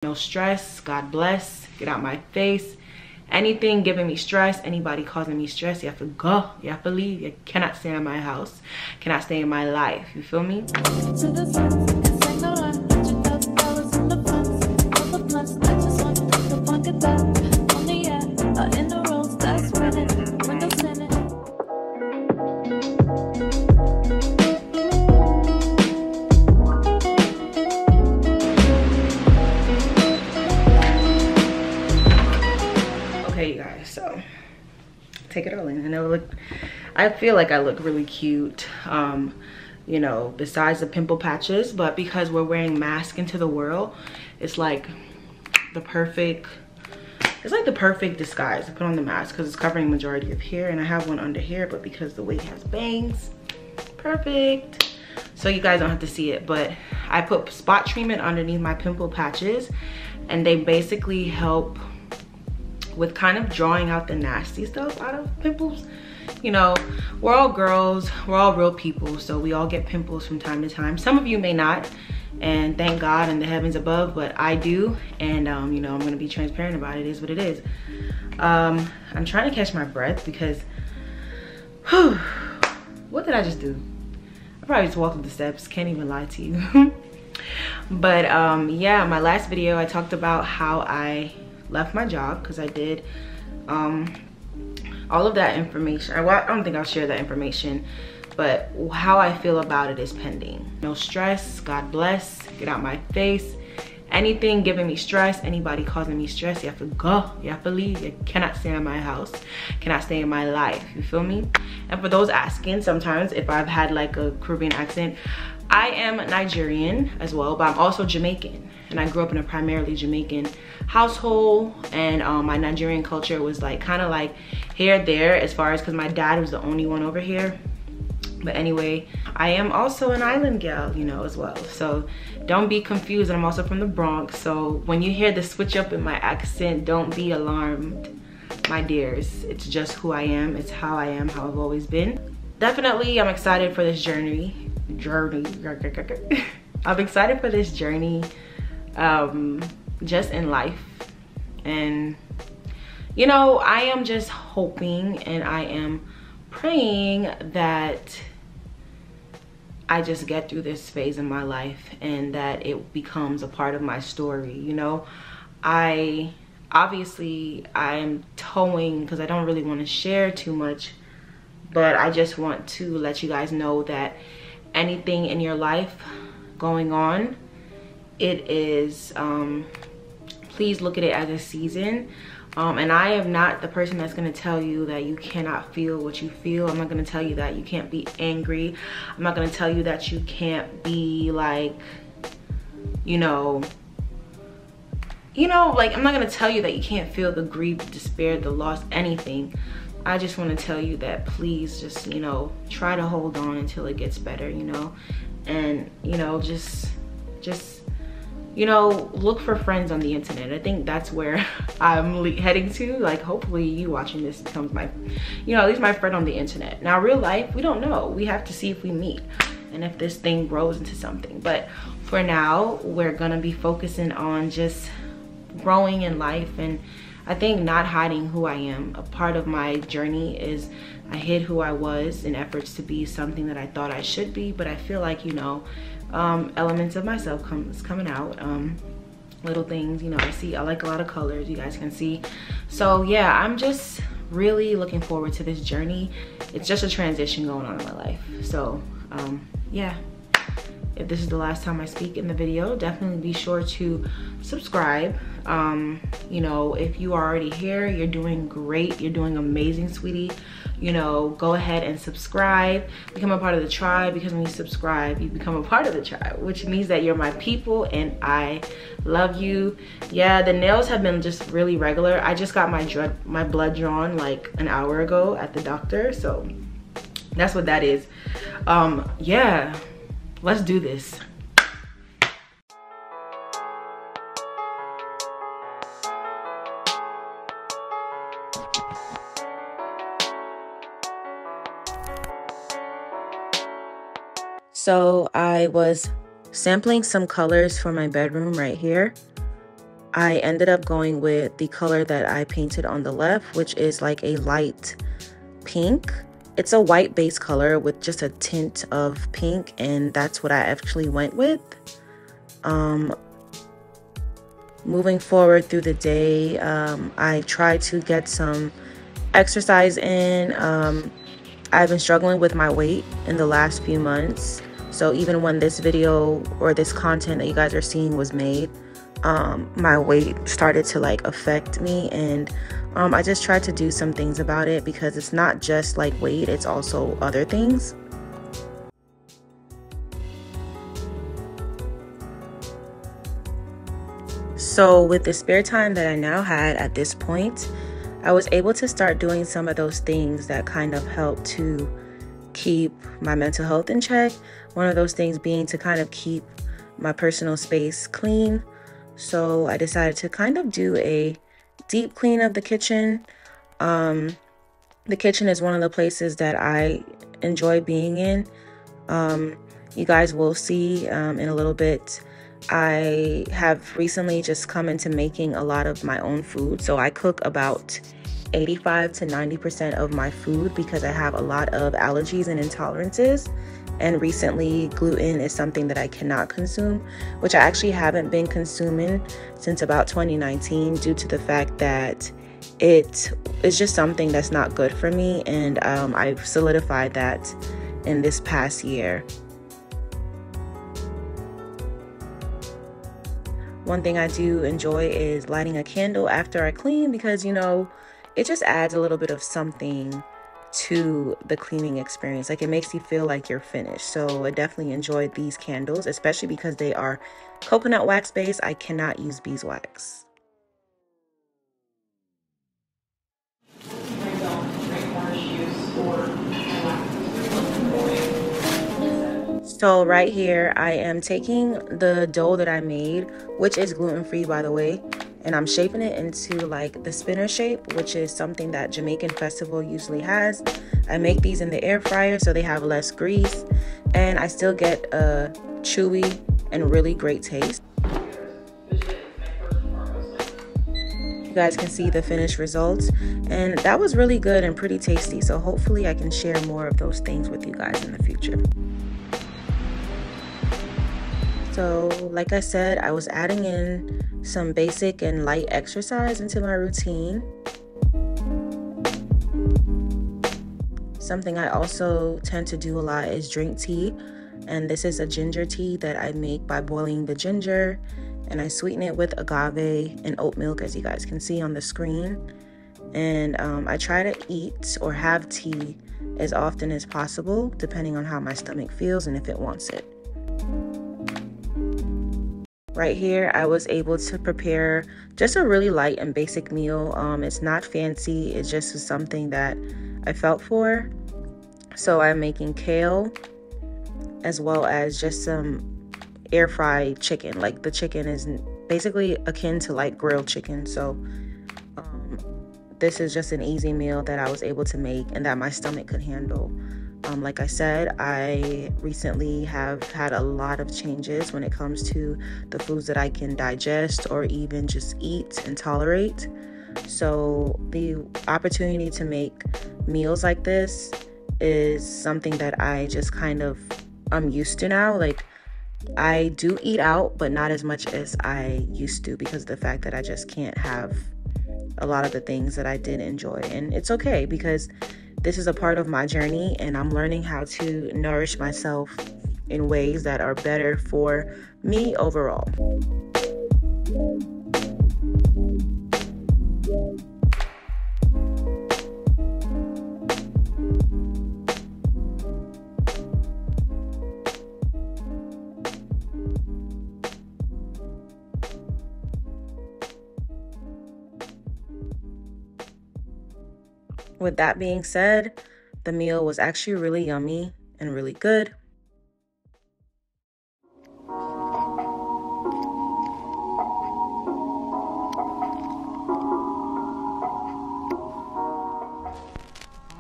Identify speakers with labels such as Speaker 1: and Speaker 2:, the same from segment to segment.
Speaker 1: No stress, God bless, get out my face. Anything giving me stress, anybody causing me stress, you have to go, you have to leave. You cannot stay in my house, cannot stay in my life, you feel me? Okay, you guys, so take it all in. I feel like I look really cute, you know, besides the pimple patches, but because we're wearing masks into the world, it's like the perfect disguise to put on the mask, because it's covering majority of hair, and I have one under here, but because the wig has bangs, perfect. So you guys don't have to see it, but I put spot treatment underneath my pimple patches, and they basically help with kind of drawing out the nasty stuff out of pimples. You know, we're all girls, we're all real people, so we all get pimples from time to time. Some of you may not, and thank God in the heavens above, but I do, and you know, I'm gonna be transparent about it. It is what it is. I'm trying to catch my breath because whew, what did I just do? I probably just walked up the steps, can't even lie to you. But yeah, my last video I talked about how I left my job, because I did all of that information. I don't think I'll share that information, but how I feel about it is pending. No stress, God bless, get out my face. Anything giving me stress, anybody causing me stress, you have to go, you have to leave. You cannot stay in my house, cannot stay in my life, you feel me? And for those asking sometimes if I've had like a Caribbean accent, I am Nigerian as well, but I'm also Jamaican, and I grew up in a primarily Jamaican household, and my Nigerian culture was like kind of like here there, as far as because my dad was the only one over here. But anyway, I am also an island gal, you know, as well, so don't be confused. I'm also from the Bronx, so when you hear the switch up in my accent, don't be alarmed, my dears. It's just who I am, it's how I am, how I've always been. Definitely I'm excited for this journey. I'm excited for this journey, just in life. And you know, I am just hoping and I am praying that I just get through this phase in my life and that it becomes a part of my story. You know, I'm towing because I don't really want to share too much, but I just want to let you guys know that anything in your life going on, it is please look at it as a season. And I am not the person that's going to tell you that you cannot feel what you feel. I'm not going to tell you that you can't be angry. I'm not going to tell you that you can't be like, you know, like, I'm not going to tell you that you can't feel the grief, the despair, the loss, anything. I just want to tell you that please just, you know, try to hold on until it gets better, you know, and, you know, just, you know, look for friends on the internet. I think that's where I'm heading to. Like, hopefully you watching this becomes my, you know, at least my friend on the internet. Now, real life, we don't know. We have to see if we meet and if this thing grows into something. But for now, we're gonna be focusing on just growing in life, and I think not hiding who I am. A part of my journey is I hid who I was in efforts to be something that I thought I should be, but I feel like, you know, elements of myself coming out, little things, you know. I like a lot of colors, you guys can see. So yeah, I'm just really looking forward to this journey. It's just a transition going on in my life. So yeah, if this is the last time I speak in the video, definitely be sure to subscribe. You know, if you are already here, you're doing great, you're doing amazing, sweetie. You know, go ahead and subscribe, become a part of the tribe, because when you subscribe, you become a part of the tribe, which means that you're my people and I love you. Yeah, the nails have been just really regular. I just got my blood drawn like an hour ago at the doctor, so that's what that is. Yeah, let's do this. So I was sampling some colors for my bedroom right here. I ended up going with the color that I painted on the left, which is like a light pink. It's a white base color with just a tint of pink, and that's what I actually went with. Moving forward through the day, I tried to get some exercise in. I've been struggling with my weight in the last few months. So even when this video or this content that you guys are seeing was made, my weight started to like affect me, and I just tried to do some things about it, because it's not just like weight, it's also other things. So with the spare time that I now had at this point, I was able to start doing some of those things that kind of help to keep my mental health in check. One of those things being to kind of keep my personal space clean. So I decided to kind of do a deep clean of the kitchen. The kitchen is one of the places that I enjoy being in. You guys will see in a little bit. I have recently just come into making a lot of my own food. So I cook about 85 to 90% of my food because I have a lot of allergies and intolerances. And recently, gluten is something that I cannot consume, which I actually haven't been consuming since about 2019 due to the fact that it is just something that's not good for me. And I've solidified that in this past year. One thing I do enjoy is lighting a candle after I clean, because, you know, it just adds a little bit of something to the cleaning experience. Like, it makes you feel like you're finished. So I definitely enjoyed these candles, especially because they are coconut wax based. I cannot use beeswax. So right here, I am taking the dough that I made, which is gluten-free, by the way, and I'm shaping it into like the spinner shape, which is something that Jamaican festival usually has. I make these in the air fryer so they have less grease, and I still get a chewy and really great taste. You guys can see the finished results, and that was really good and pretty tasty. So hopefully I can share more of those things with you guys in the future. So like I said, I was adding in some basic and light exercise into my routine. Something I also tend to do a lot is drink tea. And this is a ginger tea that I make by boiling the ginger, and I sweeten it with agave and oat milk, as you guys can see on the screen. And I try to eat or have tea as often as possible, depending on how my stomach feels and if it wants it. Right here, I was able to prepare just a really light and basic meal. It's not fancy, it's just something that I felt for. So I'm making kale, as well as just some air fried chicken. Like, the chicken is basically akin to like grilled chicken. So this is just an easy meal that I was able to make and that my stomach could handle. Like I said, I recently have had a lot of changes when it comes to the foods that I can digest or even just eat and tolerate. So the opportunity to make meals like this is something that I just kind of, I'm used to now. Like, I do eat out, but not as much as I used to, because of the fact that I just can't have a lot of the things that I did enjoy. And it's okay, because this is a part of my journey, and I'm learning how to nourish myself in ways that are better for me overall. With that being said, the meal was actually really yummy and really good.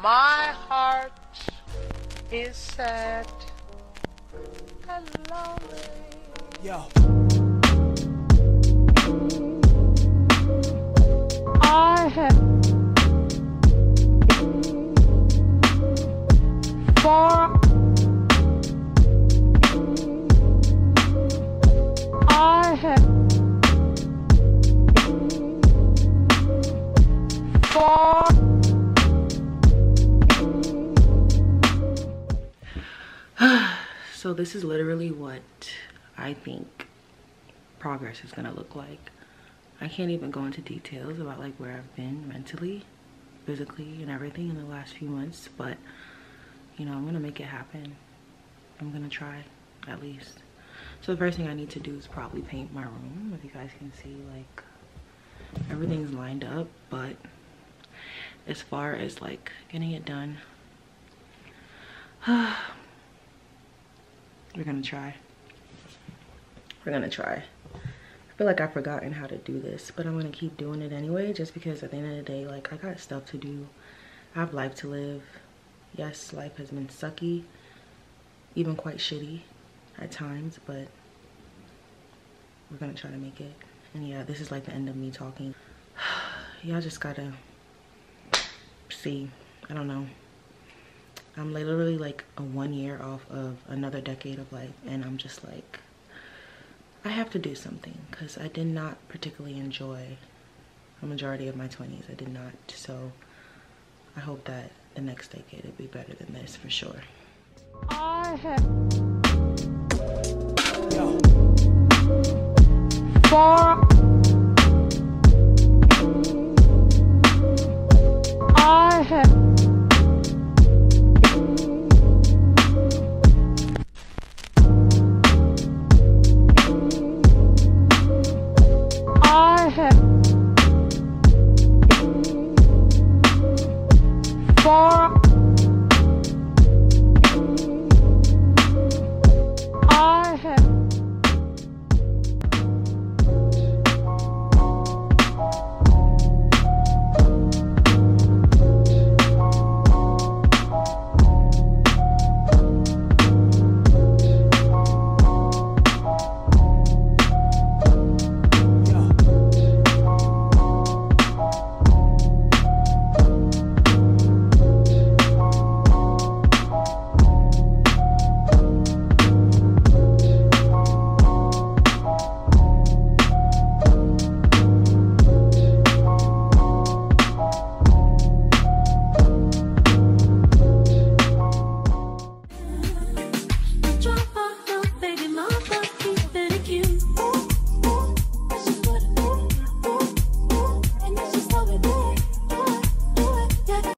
Speaker 2: My heart is sad and lonely. Yo.
Speaker 1: So this is literally what I think progress is gonna look like. I can't even go into details about like where I've been mentally, physically, and everything in the last few months, but you know, I'm gonna make it happen. I'm gonna try, at least. So the first thing I need to do is probably paint my room. If you guys can see, like, everything's lined up, but as far as like getting it done, we're gonna try. We're gonna try. I feel like I've forgotten how to do this, but I'm gonna keep doing it anyway, just because at the end of the day, like, I got stuff to do. I have life to live. Yes, life has been sucky, even quite shitty at times, but we're gonna try to make it. And yeah, this is like the end of me talking. Y'all just gotta see. I don't know. I'm literally like 1 year off of another decade of life, and I'm just like, I have to do something, because I did not particularly enjoy the majority of my 20s. I did not. So I hope that the next decade will be better than this, for sure.
Speaker 2: I have for